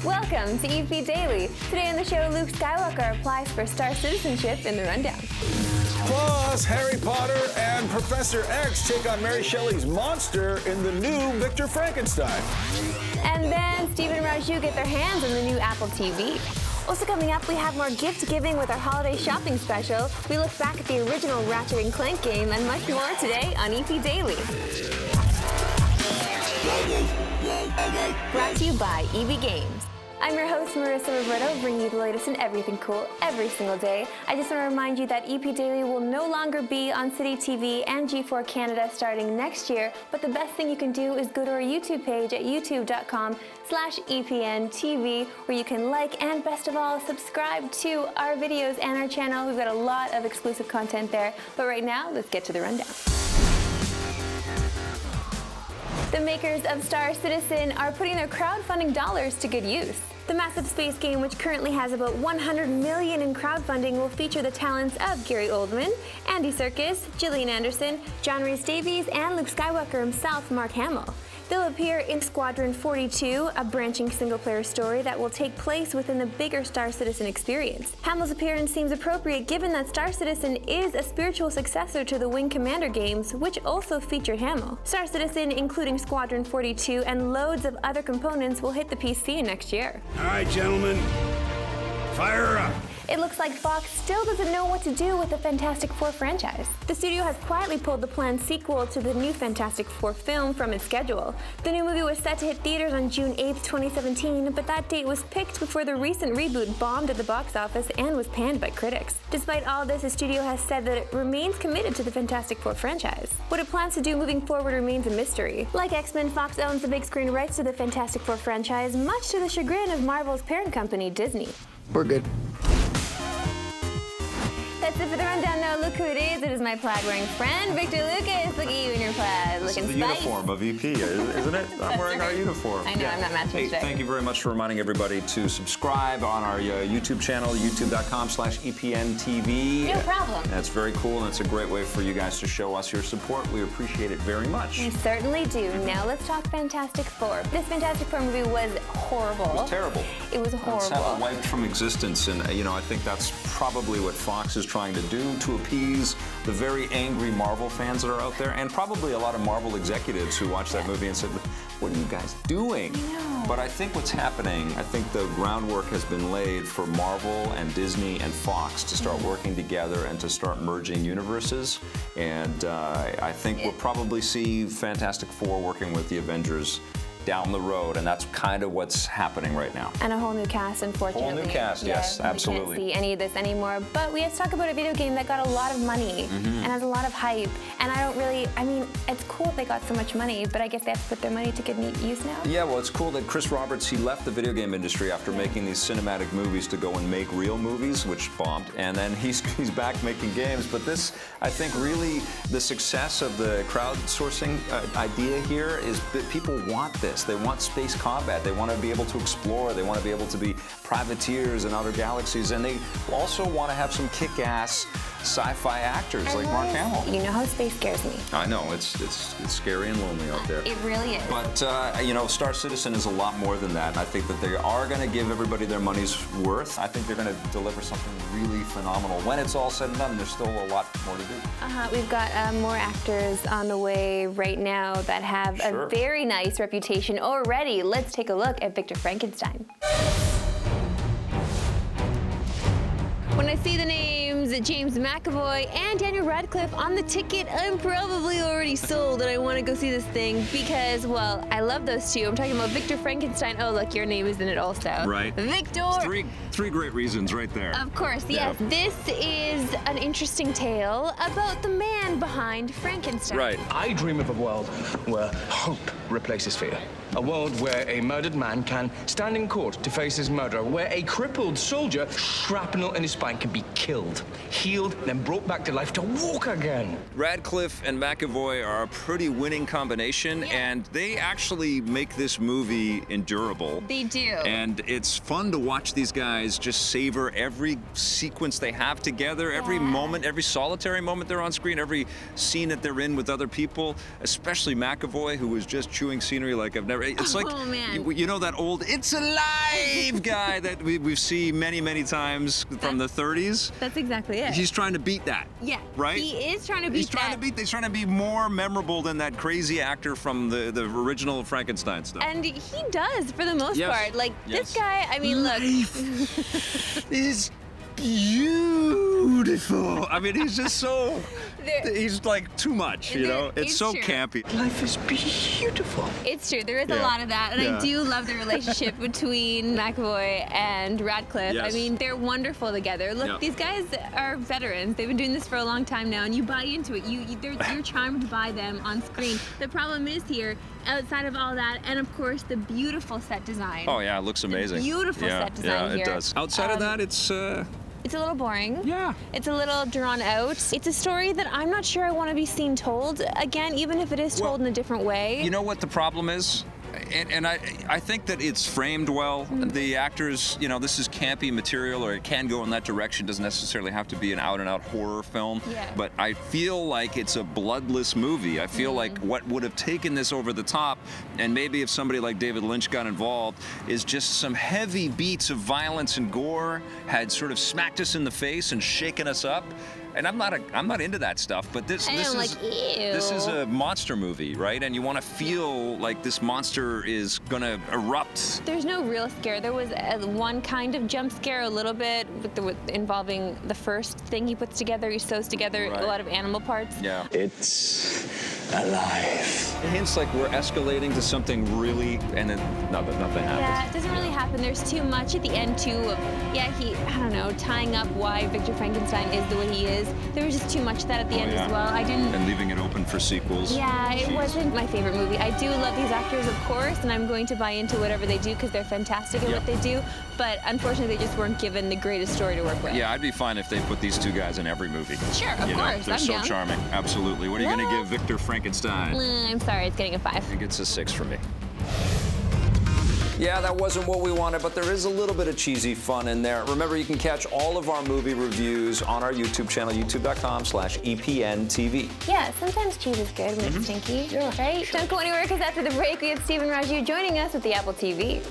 Welcome to EP Daily. Today on the show, Luke Skywalker applies for star citizenship in the rundown. Plus, Harry Potter and Professor X take on Mary Shelley's monster in the new Victor Frankenstein. And then Steve and Raju get their hands on the new Apple TV. Also coming up, we have more gift giving with our holiday shopping special. We look back at the original Ratchet and Clank game and much more today on EP Daily. Brought to you by EB Games. I'm your host, Marissa Rivretto, bringing you the latest in everything cool every single day. I just want to remind you that EP Daily will no longer be on City TV and G4 Canada starting next year, but the best thing you can do is go to our YouTube page at youtube.com/EPNTV, where you can like and, best of all, subscribe to our videos and our channel. We've got a lot of exclusive content there. But right now, let's get to the rundown. The makers of Star Citizen are putting their crowdfunding dollars to good use. The massive space game, which currently has about $100 million in crowdfunding, will feature the talents of Gary Oldman, Andy Serkis, Gillian Anderson, John Rhys-Davies, and Luke Skywalker himself, Mark Hamill. They'll appear in Squadron 42, a branching single-player story that will take place within the bigger Star Citizen experience. Hamill's appearance seems appropriate given that Star Citizen is a spiritual successor to the Wing Commander games, which also featured Hamill. Star Citizen, including Squadron 42 and loads of other components, will hit the PC next year. All right, gentlemen, fire her up. It looks like Fox still doesn't know what to do with the Fantastic Four franchise. The studio has quietly pulled the planned sequel to the new Fantastic Four film from its schedule. The new movie was set to hit theaters on June 8th, 2017, but that date was picked before the recent reboot bombed at the box office and was panned by critics. Despite all this, the studio has said that it remains committed to the Fantastic Four franchise. What it plans to do moving forward remains a mystery. Like X-Men, Fox owns the big screen rights to the Fantastic Four franchise, much to the chagrin of Marvel's parent company, Disney. We're good. That's it for the rundown. Now look who it is. It is my plaid-wearing friend, Victor Lucas. Look at you in your plaid, looking This is the spicy. uniform of EP, isn't it? I'm wearing our uniform. I know, I'm not matching Hey, today. thank you very much for reminding everybody to subscribe on our YouTube channel, youtube.com/EPNTV. No problem. That's very cool, and it's a great way for you guys to show us your support. We appreciate it very much. We certainly do. Now let's talk Fantastic Four. This Fantastic Four movie was horrible. It was terrible. It was It's horrible. wiped from existence, and I think that's probably what Fox is trying to do to appease the very angry Marvel fans that are out there, and probably a lot of Marvel executives who watched that movie and said, "What are you guys doing?" But I think what's happening, I think the groundwork has been laid for Marvel and Disney and Fox to start working together and to start merging universes. And I think we'll probably see Fantastic Four working with the Avengers down the road, and that's kind of what's happening right now. And a whole new cast, unfortunately. Whole new cast, yes, absolutely. We can't see any of this anymore. But we have to talk about a video game that got a lot of money and has a lot of hype. And it's cool they got so much money, but I guess they have to put their money to good use now. Yeah, well, it's cool that Chris Roberts, he left the video game industry after making these cinematic movies to go and make real movies, which bombed, and then he's back making games. But this, I think, really, the success of the crowdsourcing idea here is that people want this. They want space combat. They want to be able to explore. They want to be able to be privateers in other galaxies, and they also want to have some kick-ass sci-fi actors like Mark Hamill. You know how space scares me. I know, it's scary and lonely out there. It really is. But, Star Citizen is a lot more than that. I think that they are going to give everybody their money's worth. I think they're going to deliver something really phenomenal. When it's all said and done, there's still a lot more to do. We've got more actors on the way right now that have a very nice reputation already. Let's take a look at Victor Frankenstein. When I see the names James McAvoy and Daniel Radcliffe on the ticket, I'm probably already sold and I want to go see this thing because, well, I love those two. I'm talking about Victor Frankenstein. Oh, look, your name is in it also. Right. Victor! Three great reasons right there. Of course, yes. Yeah. This is an interesting tale about the man behind Frankenstein. Right. I dream of a world where hope replaces fear. A world where a murdered man can stand in court to face his murderer, where a crippled soldier, shrapnel in his spine, can be killed, healed, then brought back to life to walk again. Radcliffe and McAvoy are a pretty winning combination, and they actually make this movie endurable. They do. And it's fun to watch these guys just savor every sequence they have together, every moment, every solitary moment they're on screen, every scene that they're in with other people, especially McAvoy, who was just chewing scenery like I've never. It's like, Oh, man. you know that old "It's Alive" guy that we've seen many times from the 30s? That's exactly it. He's trying to beat that. Yeah. Right? He is trying to beat He's trying to be more memorable than that crazy actor from the original Frankenstein stuff. And he does, for the most Yes. part. Like, Yes. this guy, I mean, look. Is beautiful. I mean, he's just so. There- He's like too much, you know? It's so true. campy. Life is beautiful. It's true. There is a Yeah. lot of that. And Yeah. I do love the relationship between McAvoy and Radcliffe. I Yes. mean, they're wonderful together. Look, Yeah. these guys are veterans. They've been doing this for a long time now, and you buy into it. You're charmed by them on screen. The problem is here, outside of all that, and of course, the beautiful set design. Oh, yeah, it looks amazing. Beautiful yeah, set design yeah, here. it does. Outside of that, it's. It's a little boring. Yeah. It's a little drawn out. It's a story that I'm not sure I want to be seen told again, even if it is told in a different way. You know what the problem is? And I think that it's framed well. The actors, you know, this is campy material, or it can go in that direction. Doesn't necessarily have to be an out-and-out horror film. Yeah. But I feel like it's a bloodless movie. I feel like what would have taken this over the top, and maybe if somebody like David Lynch got involved, is just some heavy beats of violence and gore had sort of smacked us in the face and shaken us up. And I'm not into that stuff, but this is a monster movie, right? And you want to feel like this monster is gonna erupt. There's no real scare. There was one kind of jump scare, a little bit, involving the first thing he puts together. He sews together Right. a lot of animal parts. Yeah. It's alive. Hints like we're escalating to something really, and then nothing happens. Yeah, it doesn't really happen. There's too much at the end, too. I don't know, tying up why Victor Frankenstein is the way he is. There was just too much of that at the end yeah. as well. I didn't. And leaving it open for sequels. Yeah, it Jeez. wasn't my favorite movie. I do love these actors, of course, and I'm going to buy into whatever they do because they're fantastic at Yeah. what they do. But unfortunately, they just weren't given the greatest story to work with. Yeah, I'd be fine if they put these two guys in every movie. Sure, of You know, course, they're I'm so down. charming. Absolutely. What are you going to Well- give Victor Frankenstein? I'm sorry, it's getting a 5. I think it's a 6 for me. Yeah, that wasn't what we wanted, but there is a little bit of cheesy fun in there. Remember, you can catch all of our movie reviews on our YouTube channel, youtube.com/EPNTV. Yeah, sometimes cheese is good when it's stinky. Yeah. Right? Don't go anywhere because after the break, we have Steve and Raju joining us with the Apple TV.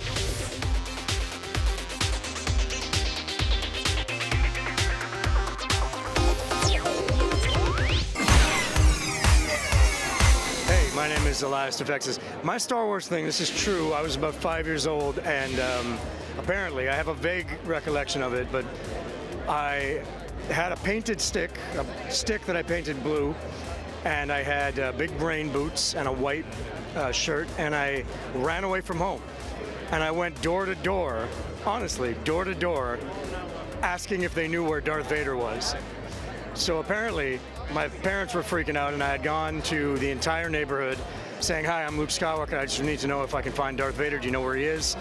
Hey, my name is Elias Defexis. My Star Wars thing, this is true. I was about 5 years old, and apparently, I have a vague recollection of it, but I had a painted stick, a stick that I painted blue, and I had big brain boots and a white shirt, and I ran away from home. And I went door to door, honestly, door to door, asking if they knew where Darth Vader was. So apparently, my parents were freaking out, and I had gone to the entire neighborhood saying, "Hi, I'm Luke Skywalker. I just need to know if I can find Darth Vader. Do you know where he is?"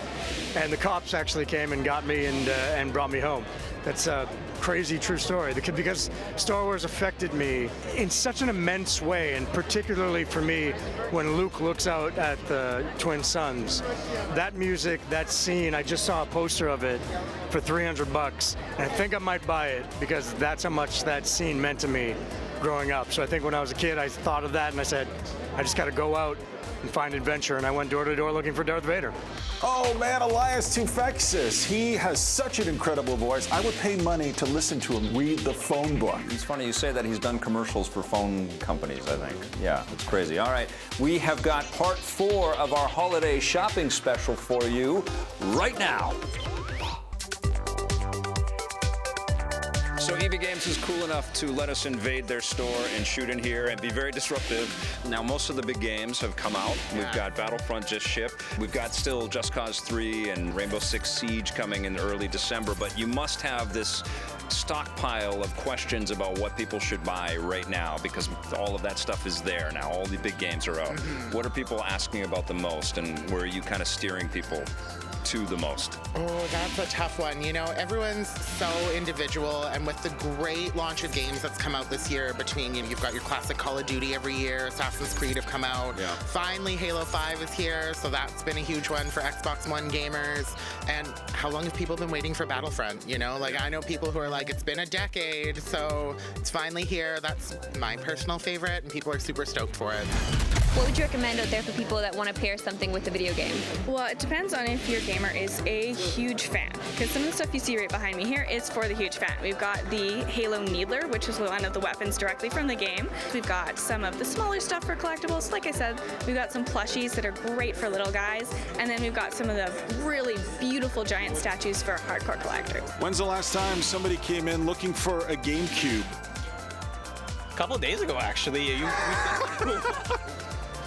And the cops actually came and got me and brought me home. That's a crazy true story because Star Wars affected me in such an immense way, and particularly for me when Luke looks out at the twin suns. That music, that scene, I just saw a poster of it for $300, and I think I might buy it because that's how much that scene meant to me growing up. So I think when I was a kid, I thought of that and I said, I just got to go out and find adventure, and I went door to door looking for Darth Vader. Oh man, Elias Tufexis. He has such an incredible voice. I would pay money to listen to him read the phone book. It's funny you say that. He's done commercials for phone companies, I think. Yeah, it's crazy. All right, we have got part 4 of our holiday shopping special for you right now. So EB Games is cool enough to let us invade their store and shoot in here and be very disruptive. Now, most of the big games have come out. We've got Battlefront just shipped. We've got still Just Cause 3 and Rainbow Six Siege coming in early December, but you must have this stockpile of questions about what people should buy right now because all of that stuff is there now. All the big games are out. What are people asking about the most, and where are you kind of steering people to the most? Oh, that's a tough one. You know, everyone's so individual, and with the great launch of games that's come out this year between, you know, you've got your classic Call of Duty every year, Assassin's Creed have come out. Yeah. Finally, Halo 5 is here, so that's been a huge one for Xbox One gamers. And how long have people been waiting for Battlefront? You know, like I know people who are like, it's been a decade, so it's finally here. That's my personal favorite, and people are super stoked for it. What would you recommend out there for people that want to pair something with a video game? Well, it depends on if your gamer is a huge fan, because some of the stuff you see right behind me here is for the huge fan. We've got the Halo Needler, which is one of the weapons directly from the game. We've got some of the smaller stuff for collectibles. Like I said, we've got some plushies that are great for little guys, and then we've got some of the really beautiful giant statues for hardcore collectors. When's the last time somebody came in looking for a GameCube? A couple of days ago, actually.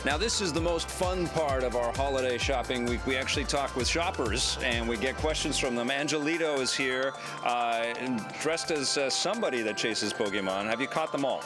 Now, this is the most fun part of our holiday shopping week. We actually talk with shoppers, and we get questions from them. Angelito is here, dressed as somebody that chases Pokemon. Have you caught them all?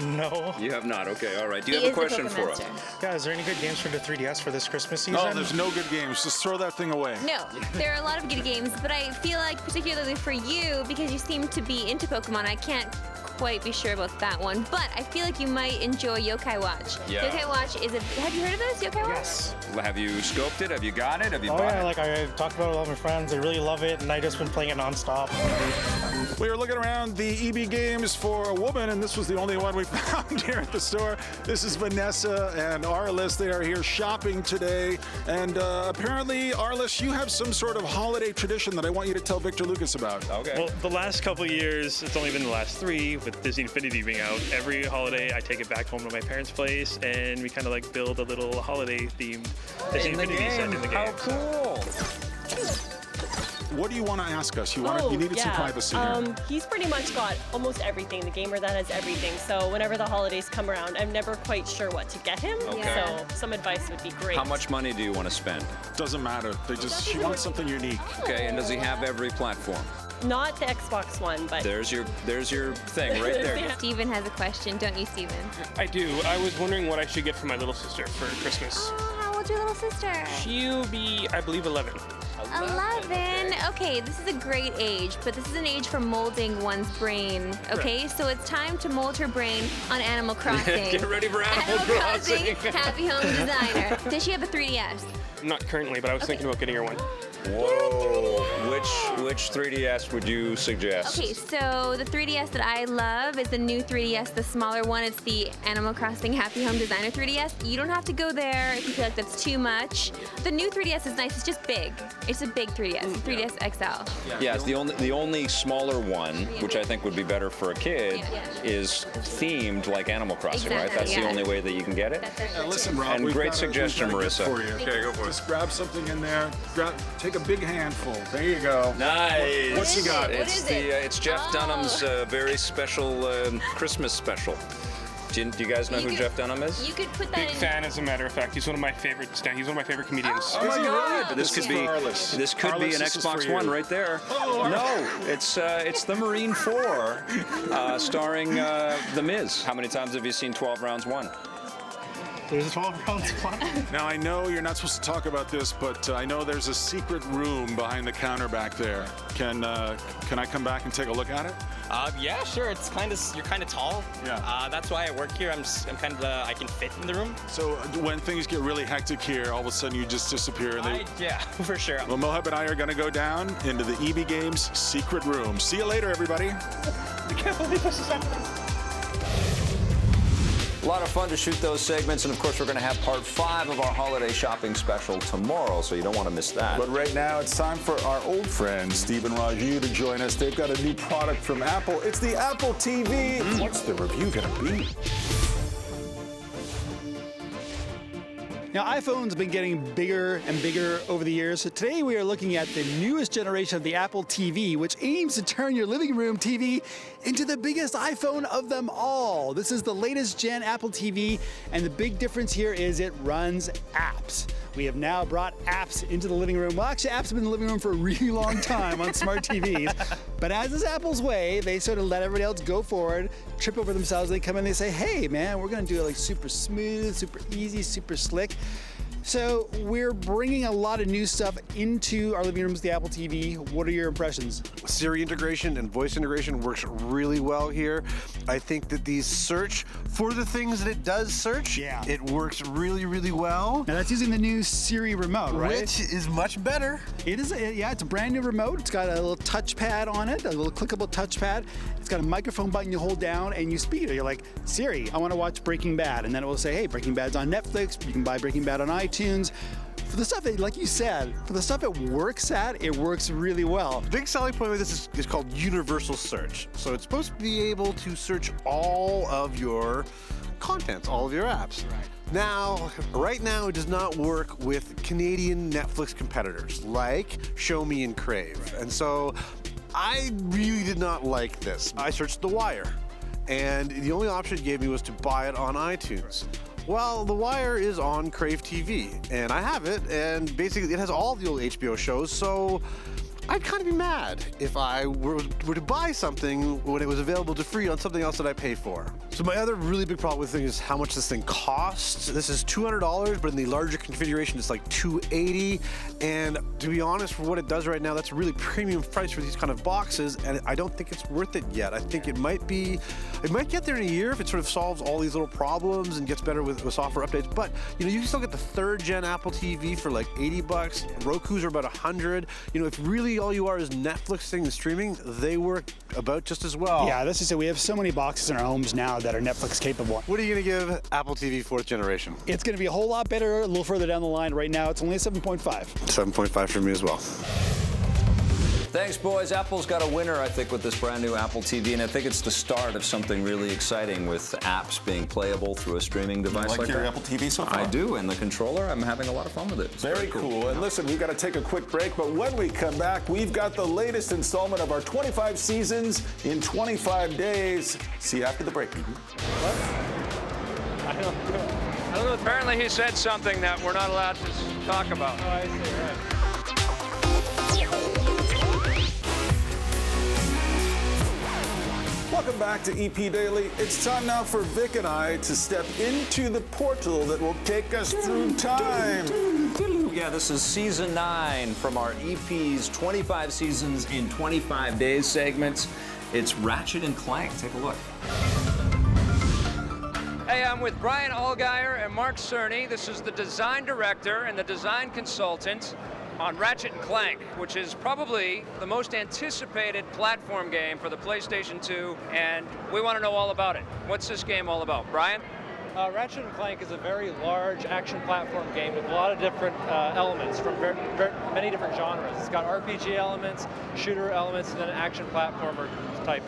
No. You have not. Okay, all right. Do you have a question for us? Yeah, is there any good games for the 3DS for this Christmas season? No, there's no good games. Just throw that thing away. No, there are a lot of good games, but I feel like particularly for you, because you seem to be into Pokemon, I can't quite be sure about that one, but I feel like you might enjoy Yokai Watch. Yeah. Yokai Watch is have you heard of this, Yokai Watch? Yes. Have you scoped it? Have you got it? Have you Oh bought yeah, it? like I talked about it with all my friends. They really love it, and I just been playing it nonstop. We were looking around the EB Games for a woman, and this was the only one we found here at the store. This is Vanessa and Arliss. They are here shopping today. And apparently, Arliss, you have some sort of holiday tradition that I want you to tell Victor Lucas about. Okay. Well, the last couple of years, it's only been the last 3 with Disney Infinity being out. Every holiday, I take it back home to my parents' place, and we kind of like build a little holiday-themed Disney Infinity set in the game. How cool! What do you want to ask us? You needed some privacy here. He's pretty much got almost everything, the gamer that has everything. So whenever the holidays come around, I'm never quite sure what to get him. Okay. So some advice would be great. How much money do you want to spend? Doesn't matter. She wants something unique. Okay, and does he have every platform? Not the Xbox One, but There's your thing right there. Steven has a question, don't you, Steven? I do. I was wondering what I should get for my little sister for Christmas. Oh, how old's your little sister? She'll be, I believe, 11. 11. Okay, this is a great age, but this is an age for molding one's brain. Okay, so it's time to mold her brain on Animal Crossing. Get ready for Animal Crossing. Crossing. Happy Home Designer. Does she have a 3DS? Not currently, but I was thinking about getting her one. Whoa. Which 3DS would you suggest? Okay, so the 3DS that I love is the new 3DS, the smaller one. It's the Animal Crossing Happy Home Designer 3DS. You don't have to go there if you feel like that's too much. The new 3DS is nice. It's just big. It's a big 3DS, 3DS XL. Yeah, it's the only smaller one, which I think would be better for a kid, is themed like Animal Crossing, right? Exactly, That's the yeah. only way that you can get it? Listen, Rob. And we've great got suggestion, we've got a gift Marissa. For you. Okay, go for it. Just grab something in there. Take a big handful. There you go. Nice. What you got? It's Jeff Dunham's very special Christmas special. Do you guys know who Jeff Dunham is? You could put that Big in. fan, as a matter of fact. He's one of my favorite comedians. Oh my God! This could be Arliss. this could be Arliss, an this is for Xbox you. One right there. No, it's the Marine 4, starring The Miz. How many times have you seen 12 Rounds 1? There's a 12 rounds one. Now, I know you're not supposed to talk about this, but I know there's a secret room behind the counter back there. Can I come back and take a look at it? Yeah, sure. It's you're kind of tall. Yeah. That's why I work here. I'm kind of I can fit in the room. So when things get really hectic here, all of a sudden you just disappear. And Yeah, for sure. well, Mohab and I are going to go down into the EB Games secret room. See you later, everybody. I can't believe this is happening. A lot of fun to shoot those segments, and of course we're going to have part 5 of our holiday shopping special tomorrow, so you don't want to miss that. But right now, it's time for our old friend, Steve and Raju, to join us. They've got a new product from Apple. It's the Apple TV. What's the review going to be? Now, iPhones have been getting bigger and bigger over the years. So today we are looking at the newest generation of the Apple TV, which aims to turn your living room TV into the biggest iPhone of them all. This is the latest gen Apple TV, and the big difference here is it runs apps. We have now brought apps into the living room. Well, actually, apps have been in the living room for a really long time on smart TVs. But as is Apple's way, they sort of let everybody else go forward, trip over themselves. They come in and they say, hey, man, we're going to do it like super smooth, super easy, super slick. So we're bringing a lot of new stuff into our living rooms, the Apple TV. What are your impressions? Siri integration and voice integration works really well here. I think that these search for the things that it does search, it works really, really well. Now that's using the new Siri remote, right? Which is much better. It is, it's a brand new remote. It's got a little touchpad on it, a little clickable touchpad. It's got a microphone button you hold down and you speak it. You're like, Siri, I want to watch Breaking Bad. And then it will say, hey, Breaking Bad's on Netflix. You can buy Breaking Bad on iTunes. For the stuff that, like you said, for the stuff it works at, it works really well. The big selling point with this is called universal search. So it's supposed to be able to search all of your contents, all of your apps. Now, right now, it does not work with Canadian Netflix competitors like Show Me and Crave. And so I really did not like this. I searched The Wire, and the only option it gave me was to buy it on iTunes. Well, The Wire is on Crave TV, and I have it, and basically it has all the old HBO shows, so I'd kind of be mad if I were to buy something when it was available to free on something else that I pay for. So my other really big problem with this thing is how much this thing costs. This is $200, but in the larger configuration, it's like $280. And to be honest, for what it does right now, that's a really premium price for these kind of boxes, and I don't think it's worth it yet. I think it might get there in a year if it sort of solves all these little problems and gets better with software updates. But you can still get the 3rd gen Apple TV for like $80. Roku's are about $100. If really all you are is Netflixing and streaming, they work about just as well. Yeah, this is it. We have so many boxes in our homes now that are Netflix capable. What are you going to give Apple TV 4th generation? It's going to be a whole lot better a little further down the line. Right now, it's only a 7.5. 7.5 for me as well. Thanks, boys. Apple's got a winner, I think, with this brand new Apple TV, and I think it's the start of something really exciting with apps being playable through a streaming device like your that. Apple TV so far? I do, and the controller, I'm having a lot of fun with it. It's very cool. And listen, we've got to take a quick break, but when we come back, we've got the latest installment of our 25 seasons in 25 days. See you after the break. What? I don't know. Apparently he said something that we're not allowed to talk about. Oh, I see, right. Welcome back to EP Daily. It's time now for Vic and I to step into the portal that will take us through time. Yeah, this is season 9 from our EP's 25 seasons in 25 days segments. It's Ratchet and Clank. Take a look. Hey, I'm with Brian Allgeier and Mark Cerny. This is the design director and the design consultant on Ratchet and Clank, which is probably the most anticipated platform game for the PlayStation 2, and we want to know all about it. What's this game all about? Brian? Ratchet and Clank is a very large action platform game with a lot of different elements from many different genres. It's got RPG elements, shooter elements, and then action platformer type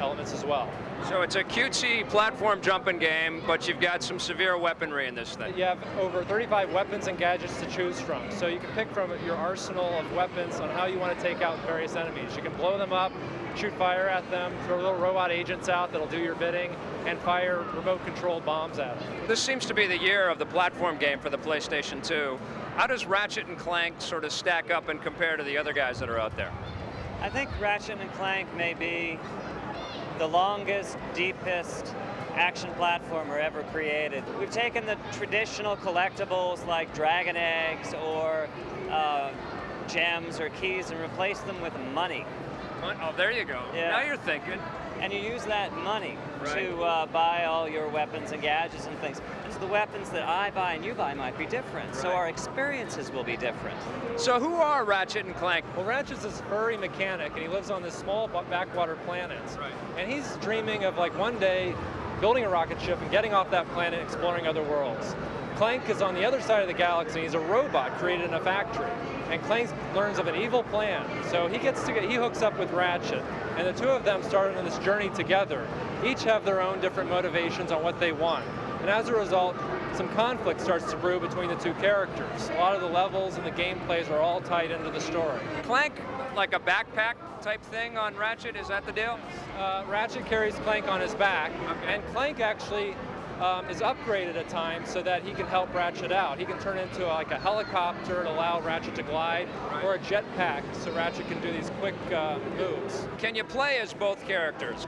elements as well. So it's a cutesy platform jumping game, but you've got some severe weaponry in this thing. You have over 35 weapons and gadgets to choose from. So you can pick from your arsenal of weapons on how you want to take out various enemies. You can blow them up, shoot fire at them, throw little robot agents out that'll do your bidding, and fire remote-controlled bombs at them. This seems to be the year of the platform game for the PlayStation 2. How does Ratchet and Clank sort of stack up and compare to the other guys that are out there? I think Ratchet and Clank may be the longest, deepest action platformer ever created. We've taken the traditional collectibles like Dragon Eggs or gems or keys and replaced them with money. Oh, there you go. Yeah. Now you're thinking. And you use that money to buy all your weapons and gadgets and things. And so the weapons that I buy and you buy might be different. So our experiences will be different. So who are Ratchet and Clank? Well, Ratchet's this furry mechanic, and he lives on this small backwater planet. Right. And he's dreaming of, like, one day building a rocket ship and getting off that planet, exploring other worlds. Clank is on the other side of the galaxy. He's a robot created in a factory. And Clank learns of an evil plan. So he hooks up with Ratchet, and the two of them start on this journey together. Each have their own different motivations on what they want. And as a result, some conflict starts to brew between the two characters. A lot of the levels and the gameplays are all tied into the story. Clank, like a backpack type thing on Ratchet, is that the deal? Ratchet carries Clank on his back, and Clank actually is upgraded at times so that he can help Ratchet out. He can turn into like a helicopter to allow Ratchet to glide, or a jetpack so Ratchet can do these quick moves. Can you play as both characters?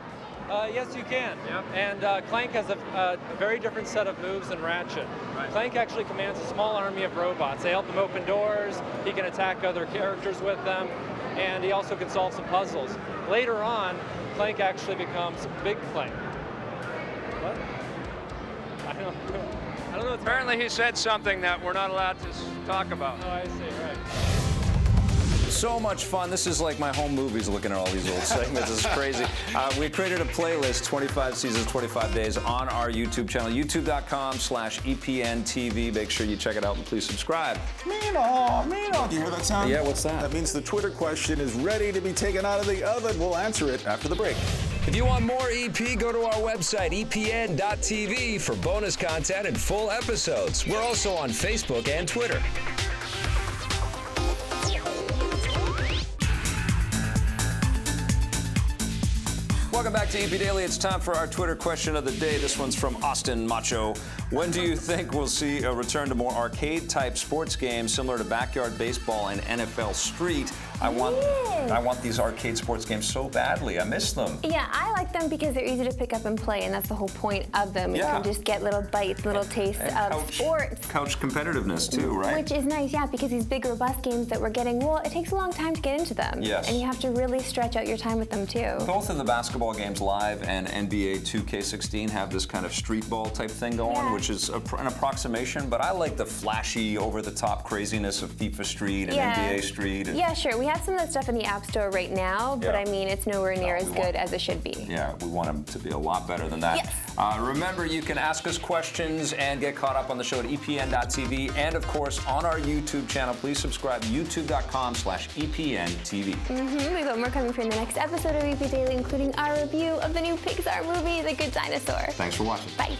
Yes, you can. Yep. And Clank has a very different set of moves than Ratchet. Right. Clank actually commands a small army of robots. They help him open doors, he can attack other characters with them, and he also can solve some puzzles. Later on, Clank actually becomes Big Clank. What? I don't know. Apparently he said something that we're not allowed to talk about. Oh, I see, right. So much fun. This is like my home movies looking at all these old segments. This is crazy. We created a playlist, 25 seasons, 25 days, on our YouTube channel, youtube.com/EPNTV. Make sure you check it out and please subscribe. Meano. Do you hear that sound? Yeah, what's that? That means the Twitter question is ready to be taken out of the oven. We'll answer it after the break. If you want more EP, go to our website, epn.tv, for bonus content and full episodes. We're also on Facebook and Twitter. Welcome back to EP Daily. It's time for our Twitter question of the day. This one's from Austin Macho. When do you think we'll see a return to more arcade-type sports games similar to Backyard Baseball and NFL Street? I want these arcade sports games so badly. I miss them. Yeah, I like them because they're easy to pick up and play, and that's the whole point of them. You can just get little bites, little tastes of sports. Couch competitiveness, too, right? Which is nice, yeah, because these big, robust games that we're getting, well, it takes a long time to get into them. Yes. And you have to really stretch out your time with them, too. Both of the basketball games live and NBA 2K16 have this kind of street ball type thing going, which is an approximation, but I like the flashy, over-the-top craziness of FIFA Street and NBA Street. Yeah, sure. We have some of that stuff in the App Store right now, but I mean, it's nowhere near as good as it should be. Yeah, we want them to be a lot better than that. Yes. Remember, you can ask us questions and get caught up on the show at epn.tv and, of course, on our YouTube channel. Please subscribe, youtube.com/EPNTV. We've got more coming for in the next episode of EP Daily, including our review of the new Pixar movie, The Good Dinosaur. Thanks for watching. Bye.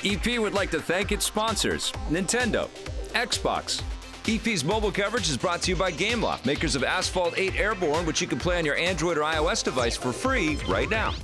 EP would like to thank its sponsors, Nintendo, Xbox. EP's mobile coverage is brought to you by Gameloft, makers of Asphalt 8 Airborne, which you can play on your Android or iOS device for free right now.